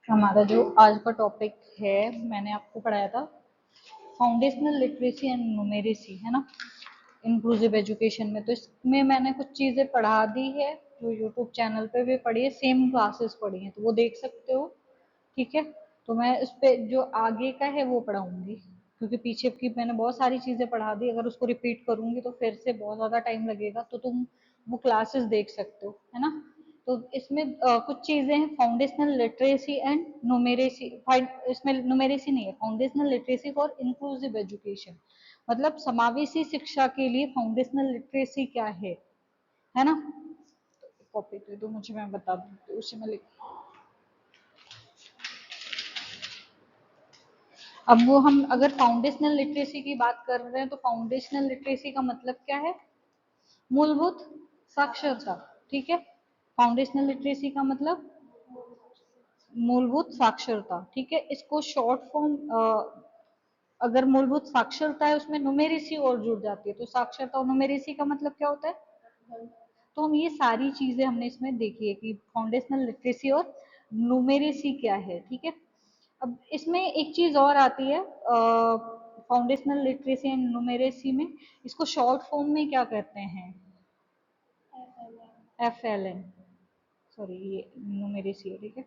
हमारा जो आज का टॉपिक है, मैंने आपको पढ़ाया था फाउंडेशनल लिटरेसी एंड न्यूमेरेसी, है ना, इंक्लूसिव एजुकेशन में। तो इसमें मैंने कुछ चीज़ें पढ़ा दी है जो यूट्यूब चैनल पे भी पढ़ी है, सेम क्लासेस पढ़ी हैं, तो वो देख सकते हो। ठीक है, तो मैं इस पे जो आगे का है वो पढ़ाऊंगी, क्योंकि पीछे की मैंने बहुत सारी चीज़ें पढ़ा दी। अगर उसको रिपीट करूंगी तो फिर से बहुत ज़्यादा टाइम लगेगा, तो तुम वो क्लासेस देख सकते हो, है ना। तो इसमें कुछ चीज़ें हैं, फाउंडेशनल लिटरेसी एंड न्यूमेरेसी। इसमें न्यूमेरेसी नहीं है, foundational literacy for inclusive education, मतलब समावेशी शिक्षा के लिए फाउंडेशनल लिटरेसी क्या है ना। कॉपी दे दो मुझे, मैं बता दूँ उसी में लिख। अब वो हम अगर फाउंडेशनल लिटरेसी की बात कर रहे हैं, तो फाउंडेशनल लिटरेसी का मतलब क्या है? मूलभूत साक्षरता। ठीक है, फाउंडेशनल लिटरेसी का मतलब मूलभूत साक्षरता। ठीक है, इसको शॉर्ट फॉर्म, अगर मूलभूत साक्षरता है उसमें न्यूमेरेसी और जुड़ जाती है, तो साक्षरता और न्यूमेरेसी का मतलब क्या होता है? तो हम ये सारी चीजें हमने इसमें देखी है कि फाउंडेशनल लिटरेसी और न्यूमेरेसी क्या है। ठीक है, अब इसमें एक चीज और आती है फाउंडेशनल लिटरेसी एंड न्यूमेरेसी में, इसको शॉर्ट फॉर्म में क्या कहते हैं? FLN, सॉरी ये न्यूमेरेसी है। ठीक है,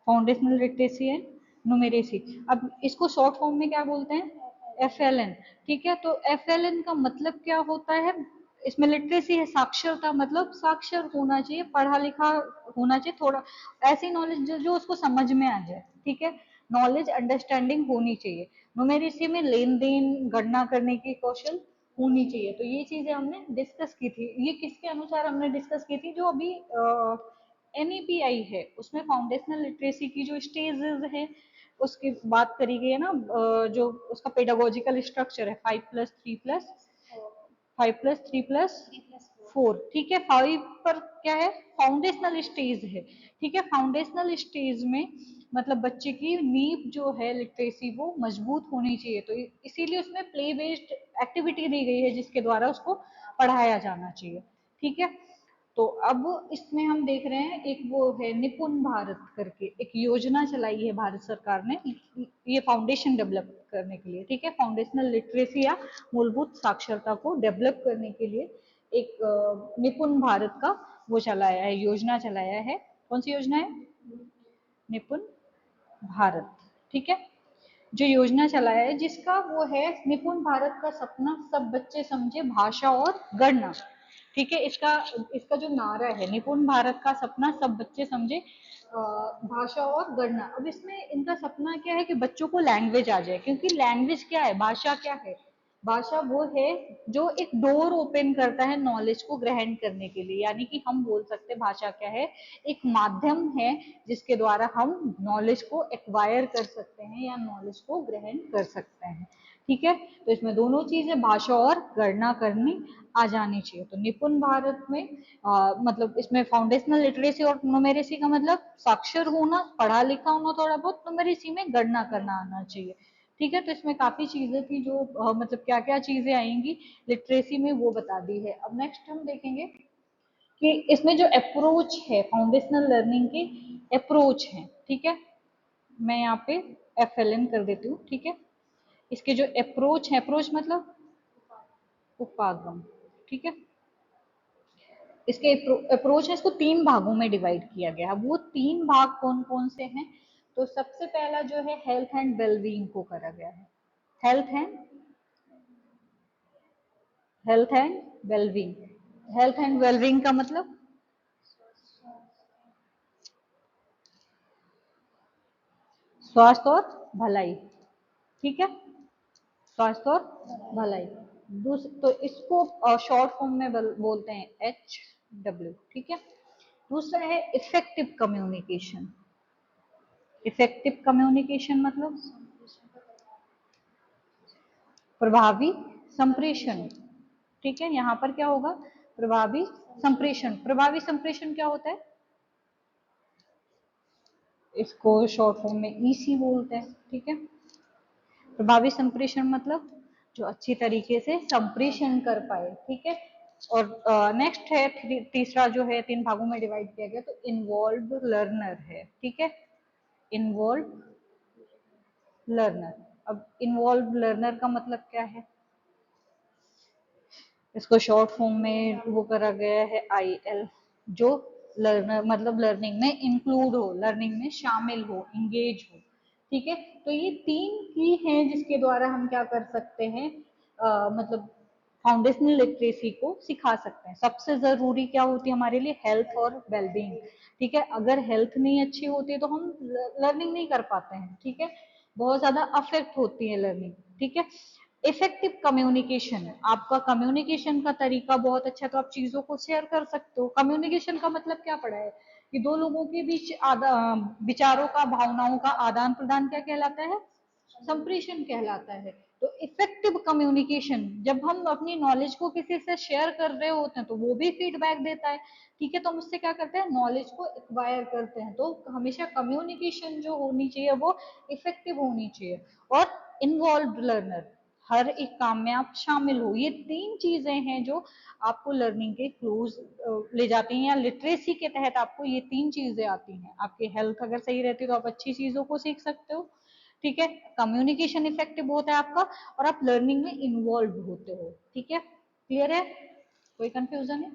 फाउंडेशनल लिटरेसी एंड न्यूमेरेसी। अब इसको शॉर्ट फॉर्म में क्या बोलते हैं? FLN। ठीक है, तो FLN का मतलब क्या होता है? इसमें लिटरेसी है, साक्षरता, मतलब साक्षर होना चाहिए, पढ़ा लिखा होना चाहिए, थोड़ा ऐसी नॉलेज जो उसको समझ में आ जाए। ठीक है, नॉलेज अंडरस्टैंडिंग होनी चाहिए। न्यूमेरेसी में लेन देन गणना करने की कौशल होनी चाहिए। तो ये चीजें हमने डिस्कस की थी। ये किसके अनुसार हमने डिस्कस की थी? जो अभी NEPI है, उसमें फाउंडेशनल लिटरेसी की जो स्टेजेस है उसकी बात करी गई है ना। जो उसका पेडागोजिकल स्ट्रक्चर है 5+3+4। ठीक है, 5 पर क्या है? फाउंडेशनल स्टेज है। ठीक है, फाउंडेशनल स्टेज में मतलब बच्चे की नींव जो है लिटरेसी वो मजबूत होनी चाहिए, तो इसीलिए उसमें प्ले बेस्ड एक्टिविटी दी गई है जिसके द्वारा उसको पढ़ाया जाना चाहिए। ठीक है, तो अब इसमें हम देख रहे हैं एक वो है निपुण भारत करके एक योजना चलाई है भारत सरकार ने, ये फाउंडेशन डेवलप करने के लिए। ठीक है, फाउंडेशनल लिटरेसी या मूलभूत साक्षरता को डेवलप करने के लिए एक निपुण भारत का वो चलाया है, योजना चलाया है। कौन सी योजना है? निपुण भारत। ठीक है, जो योजना चलाया है जिसका वो है निपुण भारत का सपना सब बच्चे समझे भाषा और गणना। ठीक है, इसका इसका जो नारा है निपुण भारत का सपना सब बच्चे समझे भाषा और गणना। अब इसमें इनका सपना क्या है कि बच्चों को लैंग्वेज आ जाए, क्योंकि लैंग्वेज क्या है? भाषा क्या है? भाषा वो है जो एक डोर ओपन करता है नॉलेज को ग्रहण करने के लिए। यानी कि हम बोल सकते हैं भाषा क्या है? एक माध्यम है जिसके द्वारा हम नॉलेज को एक्वायर कर सकते हैं या नॉलेज को ग्रहण कर सकते हैं। ठीक है, तो इसमें दोनों चीजें भाषा और गणना करनी आ जानी चाहिए। तो निपुण भारत में मतलब इसमें फाउंडेशनल लिटरेसी और न्यूमेरेसी का मतलब साक्षर होना, पढ़ा लिखा होना थोड़ा बहुत, न्यूमेरेसी में गणना करना आना चाहिए। ठीक है, तो इसमें काफी चीजें थी जो मतलब क्या क्या चीजें आएंगी लिटरेसी में वो बता दी है। अब नेक्स्ट हम देखेंगे कि इसमें जो अप्रोच है फाउंडेशनल लर्निंग की, अप्रोच है। ठीक है, मैं यहाँ पे FLN कर देती हूँ। ठीक है, इसके जो अप्रोच है, अप्रोच मतलब उपागम। ठीक है, इसके अप्रोच है, इसको 3 भागों में डिवाइड किया गया है। वो 3 भाग कौन कौन से हैं? तो सबसे पहला जो है हेल्थ एंड वेलबींग को करा गया है। Health and health and wellbeing. Health and wellbeing का मतलब स्वास्थ्य और भलाई। ठीक है, स्वास्थ्य और भलाई। तो इसको शॉर्ट फॉर्म में बोलते हैं HW। ठीक है, दूसरा है इफेक्टिव कम्युनिकेशन। इफेक्टिव कम्युनिकेशन मतलब प्रभावी संप्रेषण। ठीक है, यहाँ पर क्या होगा? प्रभावी संप्रेषण। प्रभावी संप्रेषण क्या होता है? इसको शॉर्ट फॉर्म में EC बोलते हैं। ठीक है, प्रभावी संप्रेषण मतलब जो अच्छी तरीके से संप्रेषण कर पाए। ठीक है, और नेक्स्ट है तीसरा जो है 3 भागों में डिवाइड किया गया, तो इन्वॉल्व लर्नर है, ठीक है, इन्वॉल्व लर्नर। अब इन्वॉल्व लर्नर का मतलब क्या है, इसको शॉर्ट फॉर्म में वो करा गया है IL, जो लर्नर मतलब लर्निंग में इंक्लूड हो, लर्निंग में शामिल हो, इंगेज हो, ठीक है। तो ये 3 की हैं जिसके द्वारा हम क्या कर सकते हैं, मतलब फाउंडेशनल लिटरेसी को सिखा सकते हैं। सबसे जरूरी क्या होती है हमारे लिए, हेल्थ और वेलबींग, ठीक है। अगर हेल्थ नहीं अच्छी होती है तो हम लर्निंग नहीं कर पाते हैं, ठीक है, बहुत ज्यादा अफेक्ट होती है लर्निंग, ठीक है। इफेक्टिव कम्युनिकेशन, आपका कम्युनिकेशन का तरीका बहुत अच्छा है तो आप चीजों को शेयर कर सकते हो। कम्युनिकेशन का मतलब क्या पड़ा है कि दो लोगों के बीच विचारों का, भावनाओं का आदान प्रदान क्या कहलाता है, संप्रेषण कहलाता है। तो इफेक्टिव कम्युनिकेशन, जब हम अपनी नॉलेज को किसी से शेयर कर रहे होते हैं तो वो भी फीडबैक देता है, ठीक है, तो हम उससे क्या करते हैं, नॉलेज को एक्वायर करते हैं। तो हमेशा कम्युनिकेशन जो होनी चाहिए वो इफेक्टिव होनी चाहिए। और इन्वॉल्व लर्नर, हर एक काम में आप शामिल हो, ये 3 चीजें हैं जो आपको लर्निंग के क्लोज ले जाती हैं, या लिटरेसी के तहत आपको ये 3 चीजें आती हैं। आपकी हेल्थ अगर सही रहती है तो आप अच्छी चीजों को सीख सकते हो, ठीक है, कम्युनिकेशन इफेक्टिव होता है आपका, और आप लर्निंग में इन्वॉल्व होते हो, ठीक है। क्लियर है, कोई कंफ्यूजन है?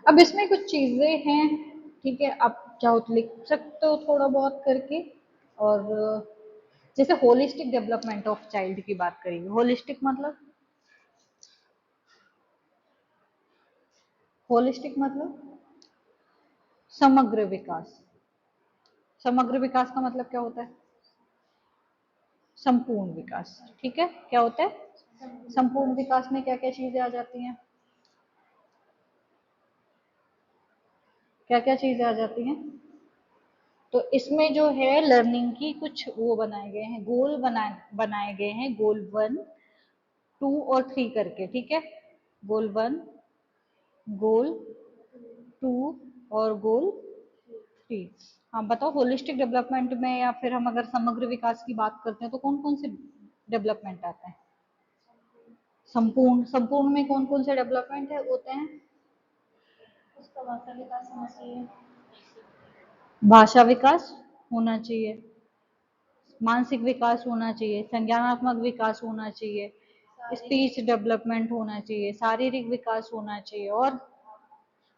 अब इसमें कुछ चीजें हैं, ठीक है, आप चाहो तो लिख सकते हो थोड़ा बहुत करके। और जैसे होलिस्टिक डेवलपमेंट ऑफ चाइल्ड की बात करेंगे। होलिस्टिक मतलब, होलिस्टिक मतलब समग्र विकास। समग्र विकास का मतलब क्या होता है, संपूर्ण विकास, ठीक है। क्या होता है संपूर्ण विकास में, क्या क्या चीजें आ जाती हैं, क्या क्या चीजें आ जाती हैं। तो इसमें जो है लर्निंग की कुछ वो बनाए गए हैं, गोल बनाए गए हैं, गोल 1, 2 और 3 करके, ठीक है, गोल 1, गोल 2 और गोल 3। हाँ बताओ, होलिस्टिक डेवलपमेंट में या फिर हम अगर समग्र विकास की बात करते हैं तो कौन कौन से डेवलपमेंट आते हैं, संपूर्ण, संपूर्ण में कौन कौन से डेवलपमेंट है होते हैं, उसका भाषा विकास होना चाहिए, भाषा विकास होना चाहिए, मानसिक विकास होना चाहिए, संज्ञानात्मक विकास होना चाहिए, स्पीच डेवलपमेंट होना चाहिए, शारीरिक विकास होना चाहिए, और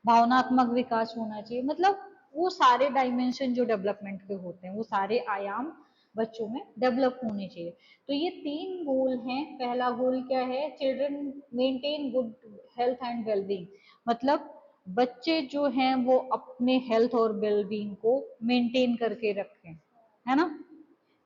भावनात्मक विकास होना चाहिए। मतलब वो सारे डायमेंशन जो डेवलपमेंट के होते हैं, वो सारे आयाम बच्चों में डेवलप होने चाहिए। तो ये 3 गोल हैं। पहला गोल क्या है, children maintain good health and wellbeing, मतलब बच्चे जो हैं वो अपने हेल्थ और वेलबींग को मेंटेन करके रखें, है ना,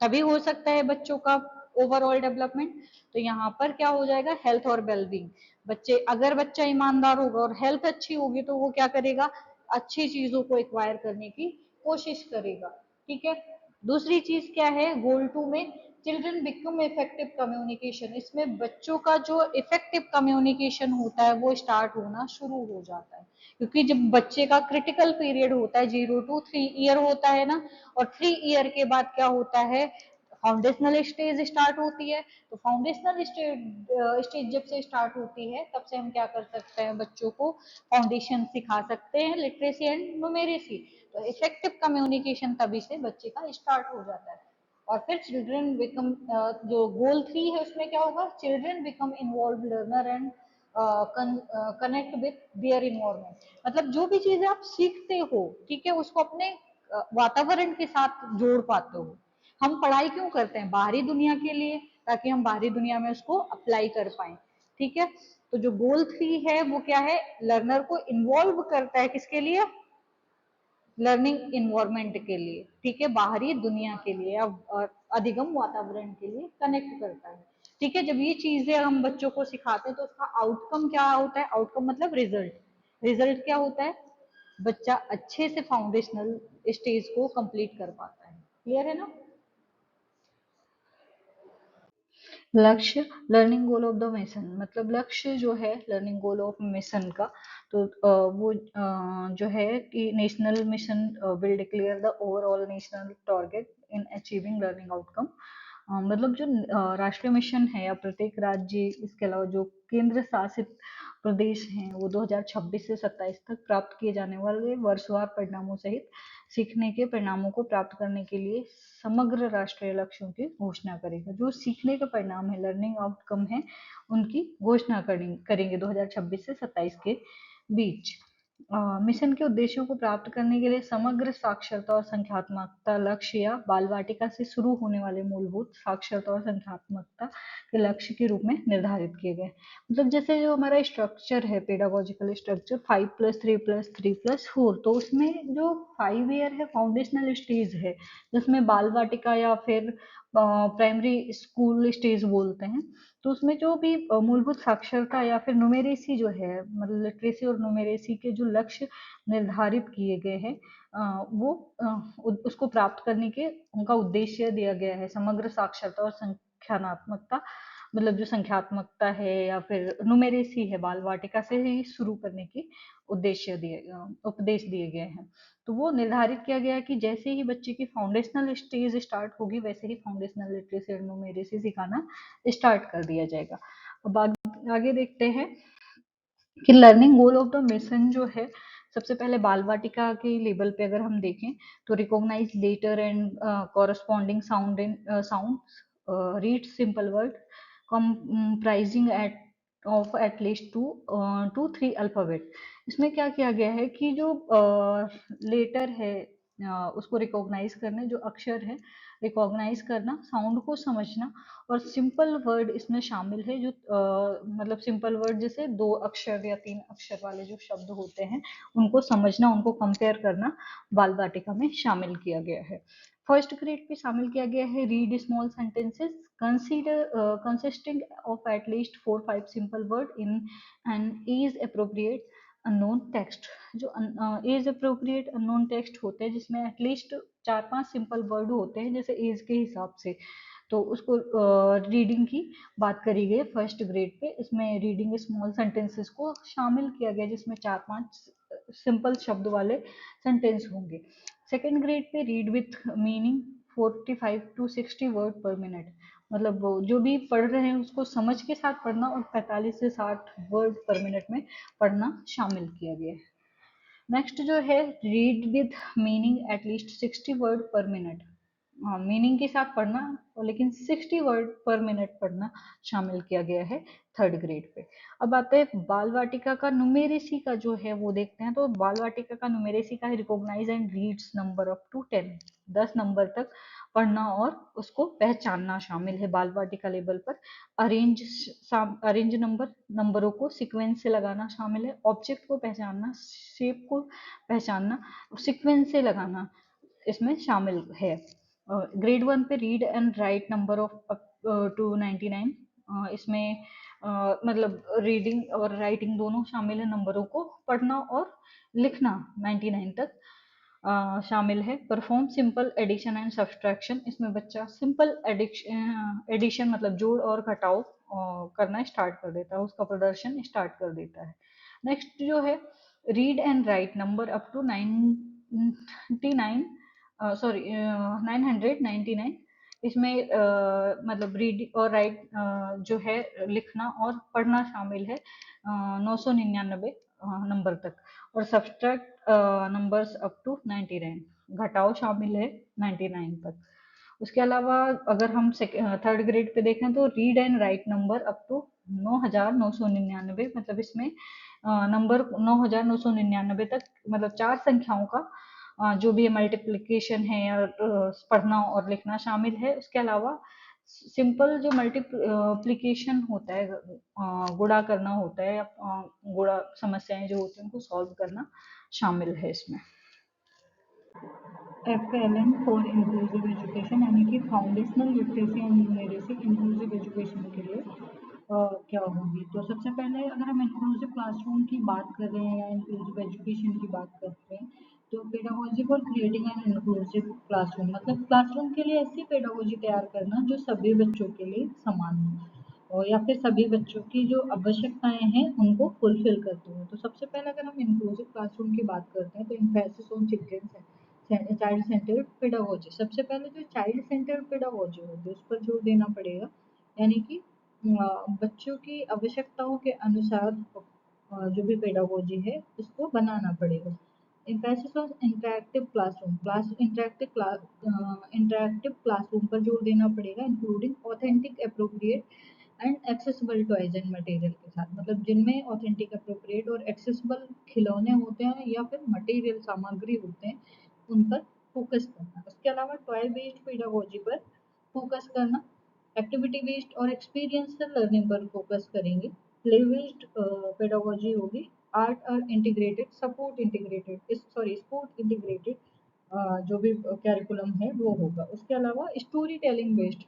तभी हो सकता है बच्चों का ओवरऑल डेवलपमेंट। तो यहाँ पर क्या हो जाएगा, हेल्थ और वेलबींग, बच्चे, अगर बच्चा ईमानदार होगा और हेल्थ अच्छी होगी तो वो क्या करेगा, अच्छी चीजों को एक्वायर करने की कोशिश करेगा, ठीक है। दूसरी चीज क्या है गोल 2 में, चिल्ड्रन बिकम इफेक्टिव कम्युनिकेशन, इसमें बच्चों का जो इफेक्टिव कम्युनिकेशन होता है वो स्टार्ट होना शुरू हो जाता है। क्योंकि जब बच्चे का क्रिटिकल पीरियड होता है 0 to 3 ईयर होता है ना, और 3 ईयर के बाद क्या होता है, फाउंडेशनल स्टेज स्टार्ट होती है। तो फाउंडेशनल स्टेज जब से स्टार्ट होती है तब से हम क्या कर सकते हैं, बच्चों को फाउंडेशन सिखा सकते हैं, लिटरेसी एंड न्यूमेरेसी। तो इफेक्टिव कम्युनिकेशन तभी से बच्चे का स्टार्ट हो जाता है। और फिर चिल्ड्रन बिकम, जो गोल 3 है उसमें क्या होगा, children become involve learner and connect with their environment, मतलब जो भी चीजें आप सीखते हो, ठीक है, उसको अपने वातावरण के साथ जोड़ पाते हो। हम पढ़ाई क्यों करते हैं, बाहरी दुनिया के लिए, ताकि हम बाहरी दुनिया में उसको अप्लाई कर पाए, ठीक है। तो जो गोल 3 है वो क्या है, लर्नर को इन्वॉल्व करता है, किसके लिए, लर्निंग इन्वायरमेंट के लिए, ठीक है, बाहरी दुनिया के लिए, और अधिगम वातावरण के लिए कनेक्ट करता है, ठीक है। जब ये चीजें हम बच्चों को सिखाते हैं तो उसका आउटकम क्या होता है, आउटकम मतलब रिजल्ट, रिजल्ट क्या होता है, बच्चा अच्छे से फाउंडेशनल स्टेज को कंप्लीट कर पाता है। क्लियर है ना। लक्ष्य, learning goal of the mission, मतलब लक्ष्य जो है लर्निंग गोल ऑफ मिशन का, तो वो जो है कि national mission will declare the overall national target in achieving learning outcome. मतलब जो राष्ट्रीय मिशन है या प्रत्येक राज्य, इसके अलावा जो केंद्र शासित प्रदेश हैं, वो 2026 से 27 तक प्राप्त किए जाने वाले वर्षवार परिणामों सहित सीखने के परिणामों को प्राप्त करने के लिए समग्र राष्ट्रीय लक्ष्यों की घोषणा करेगा। जो सीखने के परिणाम है, लर्निंग आउटकम है, उनकी घोषणा करेंगे 2026 से 27 के बीच। मिशन के उद्देश्यों को प्राप्त करने के लिए समग्र साक्षरता और संख्यात्मकता लक्ष्य या बाल वाटिका से शुरू होने वाले मूलभूत साक्षरता और संख्यात्मकता के लक्ष्य के रूप में निर्धारित किए गए। मतलब जैसे जो हमारा स्ट्रक्चर है, पेडागोजिकल स्ट्रक्चर 5+3+3+4, तो उसमें जो 5 ईयर है फाउंडेशनल स्टेज है, जिसमें बाल वाटिका या फिर प्राइमरी स्कूल स्टेज बोलते हैं। तो उसमें जो भी मूलभूत साक्षरता या फिर न्यूमेरेसी जो है, मतलब लिटरेसी और न्यूमेरेसी के जो लक्ष्य निर्धारित किए गए हैं, वो उसको प्राप्त करने के उनका उद्देश्य दिया गया है। समग्र साक्षरता और संख्यात्मकता, मतलब जो संख्यात्मकता है या फिर न्यूमेरेसी है, बाल वाटिका से ही शुरू करने के उपदेश दिए गए हैं। तो वो निर्धारित किया गया है कि जैसे ही बच्चे की फाउंडेशनल स्टेज स्टार्ट होगी, वैसे ही फाउंडेशनल लिटरेसी और न्यूमेरेसी सिखाना स्टार्ट कर दिया जाएगा। अब आगे देखते हैं कि learning goal of the mission जो है, सबसे पहले बाल वाटिका के लेवल पे अगर हम देखें तो recognize letter and corresponding sound, read simple word comprising at least 2 to 3 alphabet. इसमें क्या किया गया है कि जो लेटर है, उसको रिकॉग्नाइज करना, जो अक्षर है रिकॉग्नाइज करना, साउंड को समझना, और सिंपल वर्ड इसमें शामिल है। जो मतलब सिंपल वर्ड जैसे 2 अक्षर या 3 अक्षर वाले जो शब्द होते हैं, उनको समझना, उनको कंपेयर करना बाल वाटिका में शामिल किया गया है। फर्स्ट ग्रेड पे शामिल किया गया है read small sentences consisting of at least 4-5 simple word in an age appropriate unknown text. जो एज अप्रोप्रिएट अननोन टेक्स्ट होते हैं, जिसमें एटलीस्ट 4-5 सिंपल वर्ड होते हैं जैसे एज के हिसाब से, तो उसको रीडिंग की बात करी गई फर्स्ट ग्रेड पे। इसमें रीडिंग स्मॉल सेंटेंसेस को शामिल किया गया, जिसमें 4-5 सिंपल शब्द वाले सेंटेंस होंगे। Second grade pay read with meaning 45 to 60 word पर मिनट, मतलब जो भी पढ़ रहे हैं उसको समझ के साथ पढ़ना, और 45 से 60 वर्ड पर मिनट में पढ़ना शामिल किया गया है। नेक्स्ट जो है read with meaning at least 60 word पर मिनट, मीनिंग के साथ पढ़ना, और लेकिन 60 वर्ड पर मिनट पढ़ना शामिल किया गया है थर्ड ग्रेड पे। अब आते हैं बाल वाटिका का न्यूमेरेसी का जो है वो देखते हैं। तो बाल वाटिका का न्यूमेरेसी का है recognize and reads number up to 10, 10 number तक पढ़ना और उसको पहचानना शामिल है बाल वाटिका लेवल पर। अरेंज नंबरों को सीक्वेंस से लगाना शामिल है। ऑब्जेक्ट को पहचानना, शेप को पहचानना, सीक्वेंस से लगाना इसमें शामिल है। ग्रेड 1 पे read and write number of up to 99, इसमें मतलब रीडिंग और राइटिंग दोनों शामिल है। नंबरों को पढ़ना और लिखना 99 तक शामिल है। Perform simple addition and subtraction, इसमें बच्चा सिंपल एडिशन मतलब जोड़ और घटाव करना स्टार्ट कर देता है, उसका प्रदर्शन स्टार्ट कर देता है। नेक्स्ट जो है read and write number up to 99, sorry 999, इसमें मतलब रीड और राइट जो है लिखना और पढ़ना शामिल है 999 नंबर तक, और सब्सट्रैक्ट नंबर्स अप टू 99, घटाव शामिल है 99 तक। उसके अलावा अगर हम थर्ड ग्रेड पे देखें तो read and write number up to 9999, मतलब इसमें नंबर 9999 तक, मतलब 4 संख्याओं का जो भी मल्टीप्लिकेशन है या पढ़ना और लिखना शामिल है। उसके अलावा सिंपल जो मल्टीप्लिकेशन होता है, गुणा करना होता है, या गुणा समस्याएं जो होती हैं उनको सॉल्व करना शामिल है इसमें। FLN फॉर इंक्लूसिव एजुकेशन, यानी कि foundational literacy and numeracy inclusive education के लिए क्या होगी। तो सबसे पहले अगर हम इंक्लूसिव क्लासरूम की बात कर रहे हैं या इंक्लूसिव एजुकेशन की बात कर रहे हैं, तो pedagogy for creating an inclusive classroom, मतलब क्लासरूम के लिए ऐसी पेडागोजी तैयार करना जो सभी बच्चों के लिए समान हो, और या फिर सभी बच्चों की जो आवश्यकताएं हैं उनको फुलफिल करती हो। तो सबसे पहले अगर हम इंक्लूसिव क्लासरूम की बात करते हैं तो एम्फेसिस ऑन चिल्ड्रंस है, चाइल्ड सेंटर्ड पेडागोजी। सबसे पहले जो चाइल्ड सेंटर्ड पेडागोजी होगी उस पर जोर देना पड़ेगा, यानी कि बच्चों की आवश्यकताओं के अनुसार जो भी पेडागोजी है उसको बनाना पड़ेगा। Emphasis on interactive classroom, interactive classroom पर जोर देना पड़ेगा, including authentic appropriate and accessible toys and material के साथ, मतलब जिनमें ऑथेंटिक अप्रोप्रिएट और एक्सेसिबल खिलौने होते हैं या फिर मटेरियल सामग्री होते हैं उन पर फोकस करना। उसके अलावा टॉय बेस्ड पेडागोजी पर फोकस करना, एक्टिविटी बेस्ड और एक्सपीरियंशियल लर्निंग पर फोकस करेंगे। प्ले बेस्ड पेडागोजी होगी, आर्ट और integrated support integrated sorry sport integrated जो भी कैरिकुलम है वो होगा। उसके अलावा स्टोरी टेलिंग बेस्ड,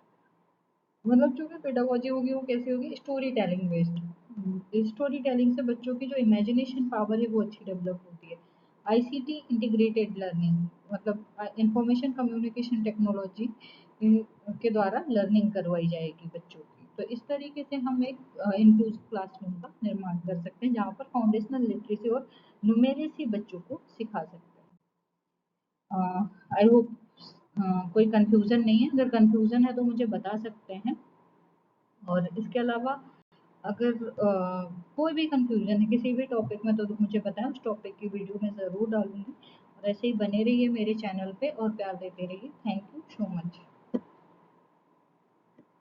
मतलब जो भी पेडागोजी होगी वो कैसी होगी, story telling based. Story telling से बच्चों की जो इमेजिनेशन पावर है वो अच्छी डेवलप होती है। आईसीटी इंटीग्रेटेड लर्निंग, मतलब इंफॉर्मेशन कम्युनिकेशन टेक्नोलॉजी के द्वारा लर्निंग करवाई जाएगी बच्चों की। तो इस तरीके से हम एक इंक्लूसिव क्लासरूम का निर्माण कर सकते हैं जहाँ पर फाउंडेशनल लिटरेसी और न्यूमेरेसी बच्चों को सिखा सकते हैं। आई होप कोई कंफ्यूजन नहीं है, अगर कंफ्यूजन है तो मुझे बता सकते हैं। और इसके अलावा अगर कोई भी कंफ्यूजन है किसी भी टॉपिक में तो मुझे बताएं, उस टॉपिक की वीडियो मैं ज़रूर डालूंगी। और ऐसे ही बने रहिए मेरे चैनल पे और प्यार देते रहिए। Thank you so much.